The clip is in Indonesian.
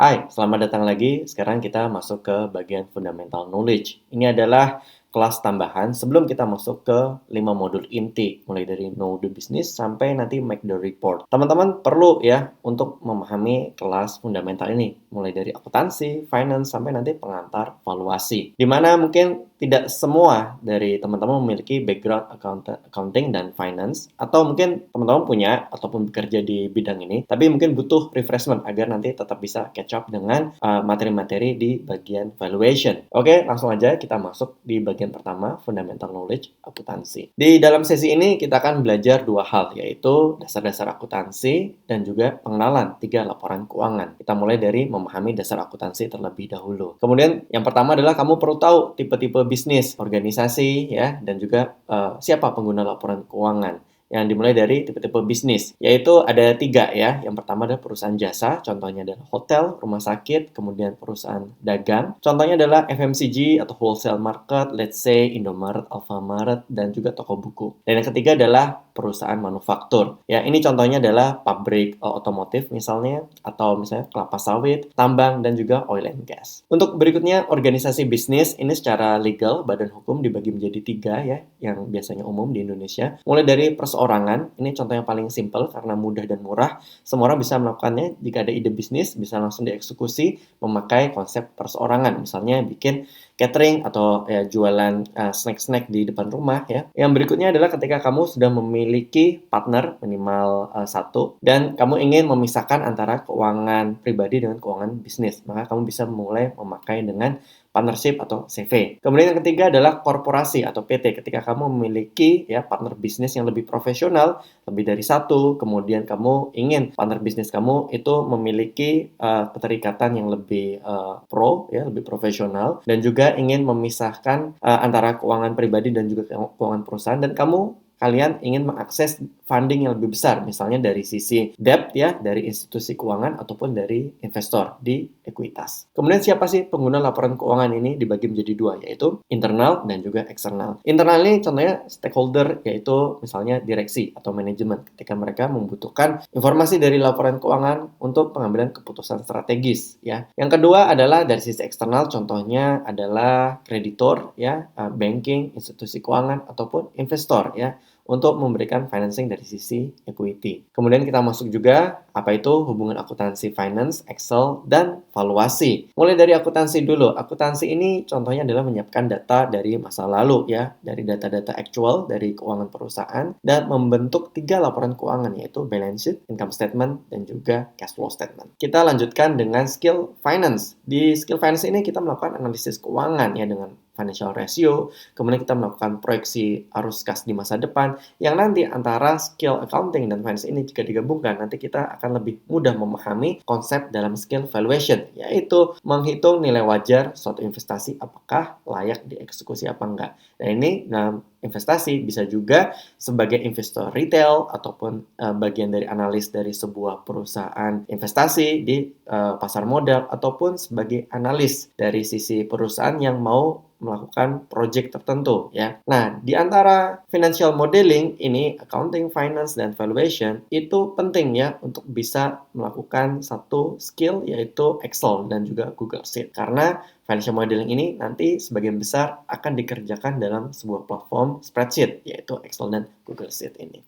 Hai, selamat datang lagi. Sekarang kita masuk ke bagian fundamental knowledge. Ini adalah kelas tambahan sebelum kita masuk ke 5 modul inti, mulai dari know the business sampai nanti make the report. Teman-teman perlu ya untuk memahami kelas fundamental ini, mulai dari akuntansi, finance, sampai nanti pengantar valuasi. Dimana mungkin tidak semua dari teman-teman memiliki background accounting dan finance, atau mungkin teman-teman punya ataupun bekerja di bidang ini, tapi mungkin butuh refreshment agar nanti tetap bisa catch up dengan materi-materi di bagian valuation. Oke, langsung aja kita masuk di bagian pertama, fundamental knowledge akuntansi. Di dalam sesi ini kita akan belajar dua hal, yaitu dasar-dasar akuntansi dan juga pengenalan 3 laporan keuangan. Kita mulai dari memahami dasar akuntansi terlebih dahulu. Kemudian yang pertama adalah kamu perlu tahu tipe-tipe bisnis, organisasi, ya, dan juga siapa pengguna laporan keuangan. Yang dimulai dari tipe-tipe bisnis, yaitu ada 3 ya. Yang pertama adalah perusahaan jasa, contohnya adalah hotel, rumah sakit, kemudian perusahaan dagang. Contohnya adalah FMCG atau wholesale market, let's say Indomaret, Alfamart, dan juga toko buku. Dan yang ketiga adalah perusahaan manufaktur. Ya, ini contohnya adalah pabrik otomotif misalnya, atau misalnya kelapa sawit, tambang, dan juga oil and gas. Untuk berikutnya, organisasi bisnis ini secara legal, badan hukum dibagi menjadi 3 ya, yang biasanya umum di Indonesia. Mulai dari perseorangan, ini contoh yang paling simple karena mudah dan murah. Semua orang bisa melakukannya jika ada ide bisnis, bisa langsung dieksekusi memakai konsep perseorangan. Misalnya bikin catering atau ya, jualan snack-snack di depan rumah ya. Yang berikutnya adalah ketika kamu sudah memiliki partner minimal 1 dan kamu ingin memisahkan antara keuangan pribadi dengan keuangan bisnis, maka kamu bisa mulai memakai dengan partnership atau CV. Kemudian yang ketiga adalah korporasi atau PT. Ketika kamu memiliki ya partner bisnis yang lebih profesional, lebih dari 1, kemudian kamu ingin partner bisnis kamu itu memiliki keterikatan yang lebih pro ya, lebih profesional, dan juga ingin memisahkan antara keuangan pribadi dan juga keuangan perusahaan, dan kalian ingin mengakses funding yang lebih besar, misalnya dari sisi debt ya, dari institusi keuangan ataupun dari investor di ekuitas. Kemudian siapa sih pengguna laporan keuangan ini? Dibagi menjadi 2, yaitu internal dan juga eksternal. Internal ini contohnya stakeholder, yaitu misalnya direksi atau manajemen, ketika mereka membutuhkan informasi dari laporan keuangan untuk pengambilan keputusan strategis ya. Yang kedua adalah dari sisi eksternal, contohnya adalah kreditor ya, banking, institusi keuangan ataupun investor ya, untuk memberikan financing dari sisi equity. Kemudian kita masuk juga apa itu hubungan akuntansi finance, Excel, dan valuasi. Mulai dari akuntansi dulu. Akuntansi ini contohnya adalah menyiapkan data dari masa lalu ya, dari data-data actual dari keuangan perusahaan, dan membentuk 3 laporan keuangan, yaitu balance sheet, income statement, dan juga cash flow statement. Kita lanjutkan dengan skill finance. Di skill finance ini kita melakukan analisis keuangan ya dengan financial ratio, kemudian kita melakukan proyeksi arus kas di masa depan, yang nanti antara skill accounting dan finance ini jika digabungkan, nanti kita akan lebih mudah memahami konsep dalam skill valuation, yaitu menghitung nilai wajar suatu investasi apakah layak dieksekusi apa enggak. Dan ini dalam investasi bisa juga sebagai investor retail ataupun bagian dari analis dari sebuah perusahaan investasi di pasar modal, ataupun sebagai analis dari sisi perusahaan yang mau melakukan project tertentu ya. Nah, di antara financial modeling ini, accounting, finance, dan valuation itu penting ya untuk bisa melakukan satu skill, yaitu Excel dan juga Google Sheet. Karena financial modeling ini nanti sebagian besar akan dikerjakan dalam sebuah platform spreadsheet, yaitu Excel dan Google Sheet ini.